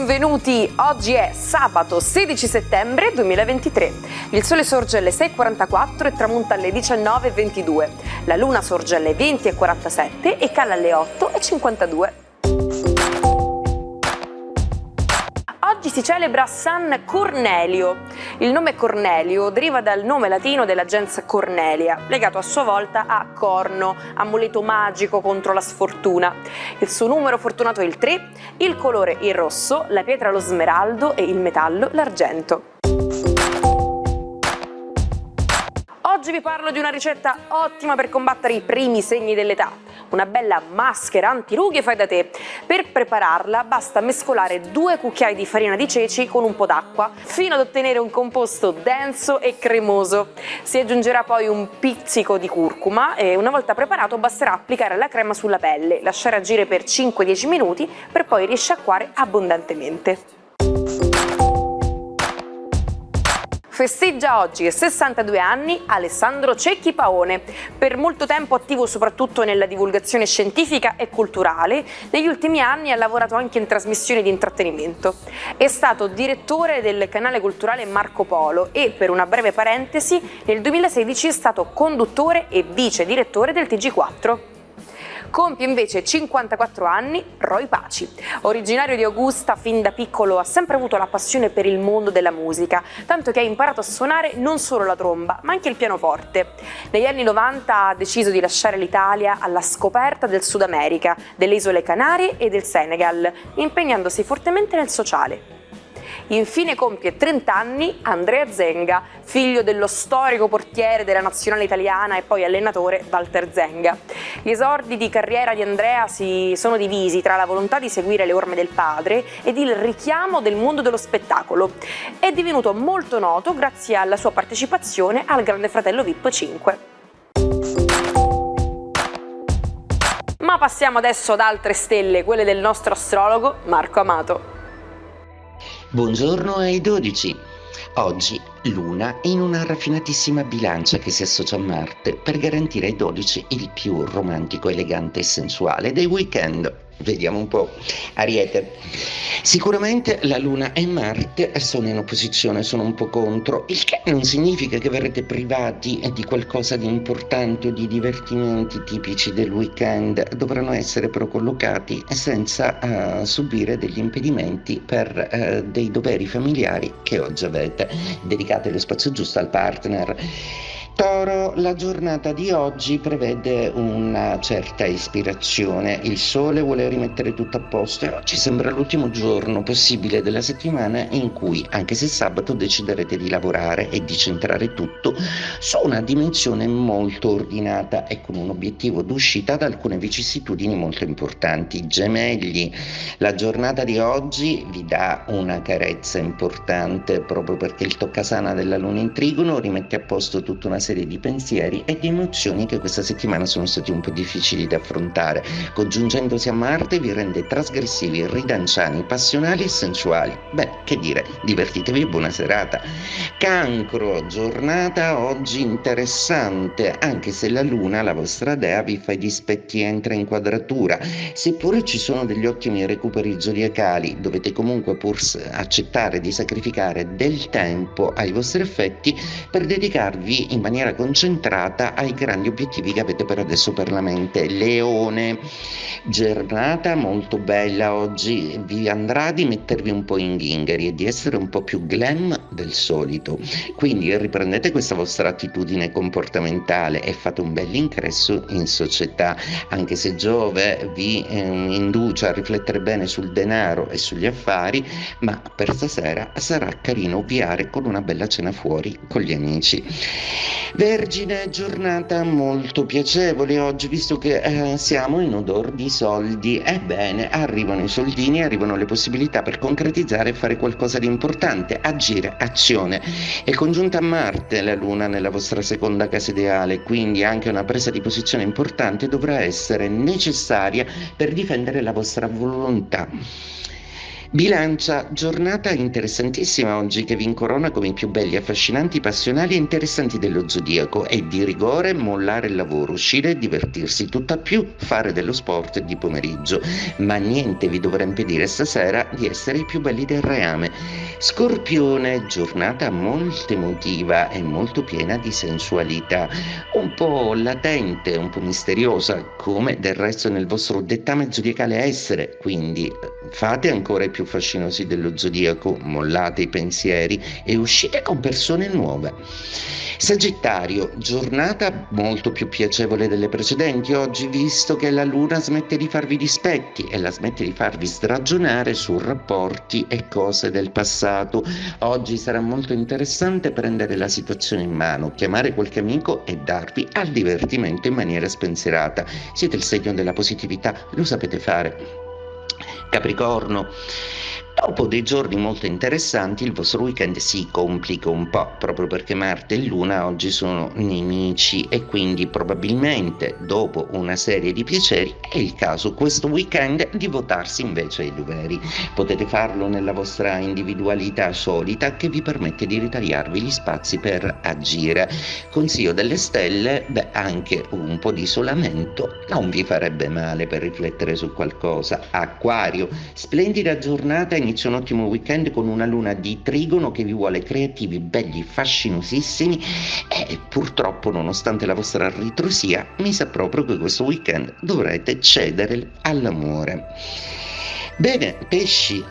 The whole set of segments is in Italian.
benvenuti! Oggi è sabato 16 settembre 2023. Il sole sorge alle 6:44 e tramonta alle 19:22. La luna sorge alle 20:47 e cala alle 8:52. Oggi si celebra San Cornelio. Il nome Cornelio deriva dal nome latino della gens Cornelia, legato a sua volta a corno, amuleto magico contro la sfortuna. Il suo numero fortunato è il 3, il colore il rosso, la pietra lo smeraldo e il metallo l'argento. Oggi vi parlo di una ricetta ottima per combattere i primi segni dell'età, una bella maschera antirughe fai da te. Per prepararla basta mescolare 2 cucchiai di farina di ceci con un po' d'acqua fino ad ottenere un composto denso e cremoso. Si aggiungerà poi un pizzico di curcuma e una volta preparato basterà applicare la crema sulla pelle, lasciare agire per 5-10 minuti per poi risciacquare abbondantemente. Festeggia oggi a 62 anni Alessandro Cecchi Paone. Per molto tempo attivo soprattutto nella divulgazione scientifica e culturale, negli ultimi anni ha lavorato anche in trasmissioni di intrattenimento. È stato direttore del canale culturale Marco Polo e, per una breve parentesi, nel 2016 è stato conduttore e vice direttore del TG4. Compie invece 54 anni Roy Paci. Originario di Augusta, fin da piccolo ha sempre avuto la passione per il mondo della musica, tanto che ha imparato a suonare non solo la tromba, ma anche il pianoforte. Negli anni 90 ha deciso di lasciare l'Italia alla scoperta del Sud America, delle Isole Canarie e del Senegal, impegnandosi fortemente nel sociale. Infine compie 30 anni Andrea Zenga, figlio dello storico portiere della nazionale italiana e poi allenatore Walter Zenga. Gli esordi di carriera di Andrea si sono divisi tra la volontà di seguire le orme del padre ed il richiamo del mondo dello spettacolo. È divenuto molto noto grazie alla sua partecipazione al Grande Fratello VIP 5. Ma passiamo adesso ad altre stelle, quelle del nostro astrologo Marco Amato. Buongiorno ai 12. Oggi Luna è in una raffinatissima bilancia che si associa a Marte per garantire ai 12 il più romantico, elegante e sensuale dei weekend. Vediamo un po'. Ariete. Sicuramente la Luna e Marte sono in opposizione, sono un po' contro, il che non significa che verrete privati di qualcosa di importante o di divertimenti tipici del weekend. Dovranno essere però collocati senza subire degli impedimenti per dei doveri familiari che oggi avete. Dedicate lo spazio giusto al partner. Toro, la giornata di oggi prevede una certa ispirazione, il sole vuole rimettere tutto a posto e oggi sembra l'ultimo giorno possibile della settimana in cui, anche se sabato, deciderete di lavorare e di centrare tutto su una dimensione molto ordinata e con un obiettivo d'uscita da alcune vicissitudini molto importanti. Gemelli, la giornata di oggi vi dà una carezza importante proprio perché il toccasana della luna in trigono rimette a posto tutta una serie di pensieri e di emozioni che questa settimana sono stati un po' difficili da affrontare. Congiungendosi a Marte vi rende trasgressivi, ridanciani, passionali e sensuali. Beh, che dire, divertitevi e buona serata. Cancro, giornata oggi interessante, anche se la luna, la vostra dea, vi fa i dispetti e entra in quadratura. Seppure ci sono degli ottimi recuperi zodiacali, dovete comunque pur accettare di sacrificare del tempo ai vostri effetti per dedicarvi in maniera concentrata ai grandi obiettivi che avete per adesso per la mente. Leone, giornata molto bella oggi, vi andrà di mettervi un po' in ghingheri e di essere un po' più glam del solito, quindi riprendete questa vostra attitudine comportamentale e fate un bel ingresso in società, anche se Giove vi induce a riflettere bene sul denaro e sugli affari, ma per stasera sarà carino ovviare con una bella cena fuori con gli amici. Vergine, giornata molto piacevole oggi, visto che siamo in odor di soldi. Ebbene, arrivano i soldini, arrivano le possibilità per concretizzare e fare qualcosa di importante, agire, azione. È congiunta a Marte la Luna nella vostra seconda casa ideale, quindi anche una presa di posizione importante dovrà essere necessaria per difendere la vostra volontà. Bilancia, giornata interessantissima oggi che vi incorona come i più belli, affascinanti, passionali e interessanti dello zodiaco. È di rigore mollare il lavoro, uscire e divertirsi, tutt'al più fare dello sport di pomeriggio, ma niente vi dovrà impedire stasera di essere i più belli del reame. Scorpione, giornata molto emotiva e molto piena di sensualità, un po' latente, un po' misteriosa, come del resto nel vostro dettame zodiacale essere, quindi fate ancora i più fascinosi dello zodiaco, mollate i pensieri e uscite con persone nuove. Sagittario, giornata molto più piacevole delle precedenti oggi, visto che la luna smette di farvi dispetti e la smette di farvi stragionare su rapporti e cose del passato. Oggi sarà molto interessante prendere la situazione in mano, chiamare qualche amico e darvi al divertimento in maniera spensierata. Siete il segno della positività, lo sapete fare. Capricorno, dopo dei giorni molto interessanti il vostro weekend si complica un po', proprio perché Marte e Luna oggi sono nemici e quindi probabilmente dopo una serie di piaceri è il caso questo weekend di votarsi invece ai doveri. Potete farlo nella vostra individualità solita che vi permette di ritagliarvi gli spazi per agire. Consiglio delle stelle, anche un po' di isolamento non vi farebbe male per riflettere su qualcosa. Acquario, splendida giornata, inizia un ottimo weekend con una luna di trigono che vi vuole creativi, belli, fascinosissimi e purtroppo nonostante la vostra ritrosia mi sa proprio che questo weekend dovrete cedere all'amore. Bene, pesci,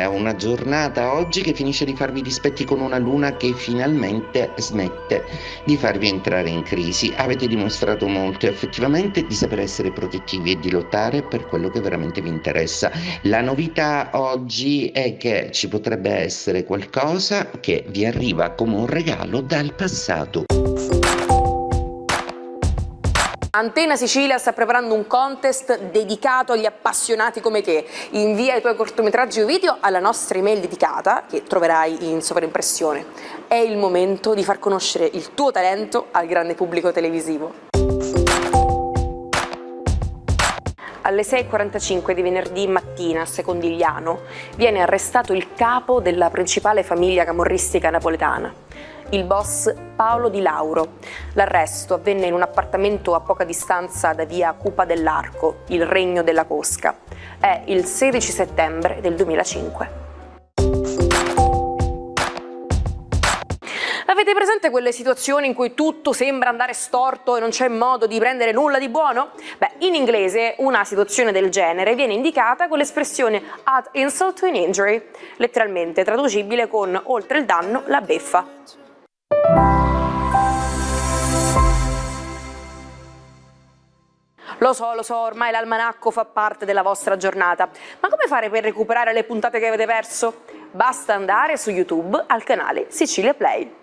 una giornata oggi che finisce di farvi dispetti con una luna che finalmente smette di farvi entrare in crisi. Avete dimostrato molto effettivamente di saper essere protettivi e di lottare per quello che veramente vi interessa. La novità oggi è che ci potrebbe essere qualcosa che vi arriva come un regalo dal passato. Antena Sicilia sta preparando un contest dedicato agli appassionati come te. Invia i tuoi cortometraggi o video alla nostra email dedicata, che troverai in sovraimpressione. È il momento di far conoscere il tuo talento al grande pubblico televisivo. Alle 6:45 di venerdì mattina a Secondigliano viene arrestato il capo della principale famiglia camorristica napoletana, il boss Paolo Di Lauro. L'arresto avvenne in un appartamento a poca distanza da via Cupa dell'Arco, il Regno della Cosca. È il 16 settembre del 2005. Avete presente quelle situazioni in cui tutto sembra andare storto e non c'è modo di prendere nulla di buono? In inglese una situazione del genere viene indicata con l'espressione add insult to injury, letteralmente traducibile con oltre il danno la beffa. Lo so, ormai l'almanacco fa parte della vostra giornata, ma come fare per recuperare le puntate che avete perso? Basta andare su YouTube al canale Sicilia Play.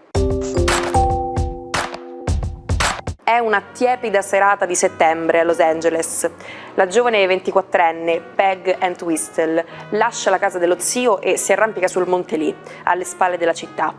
È una tiepida serata di settembre a Los Angeles. La giovane 24enne Peg Entwistle lascia la casa dello zio e si arrampica sul Monte Lee, alle spalle della città.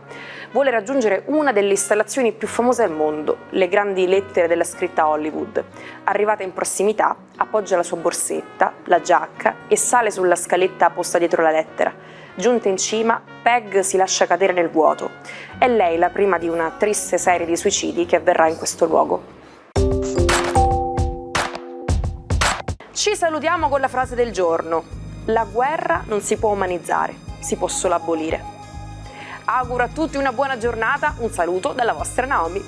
Vuole raggiungere una delle installazioni più famose al mondo, le grandi lettere della scritta Hollywood. Arrivata in prossimità, appoggia la sua borsetta, la giacca e sale sulla scaletta posta dietro la lettera. Giunta in cima, Peg si lascia cadere nel vuoto. È lei la prima di una triste serie di suicidi che avverrà in questo luogo. Ci salutiamo con la frase del giorno: la guerra non si può umanizzare, si può solo abolire. Auguro a tutti una buona giornata, un saluto dalla vostra Naomi.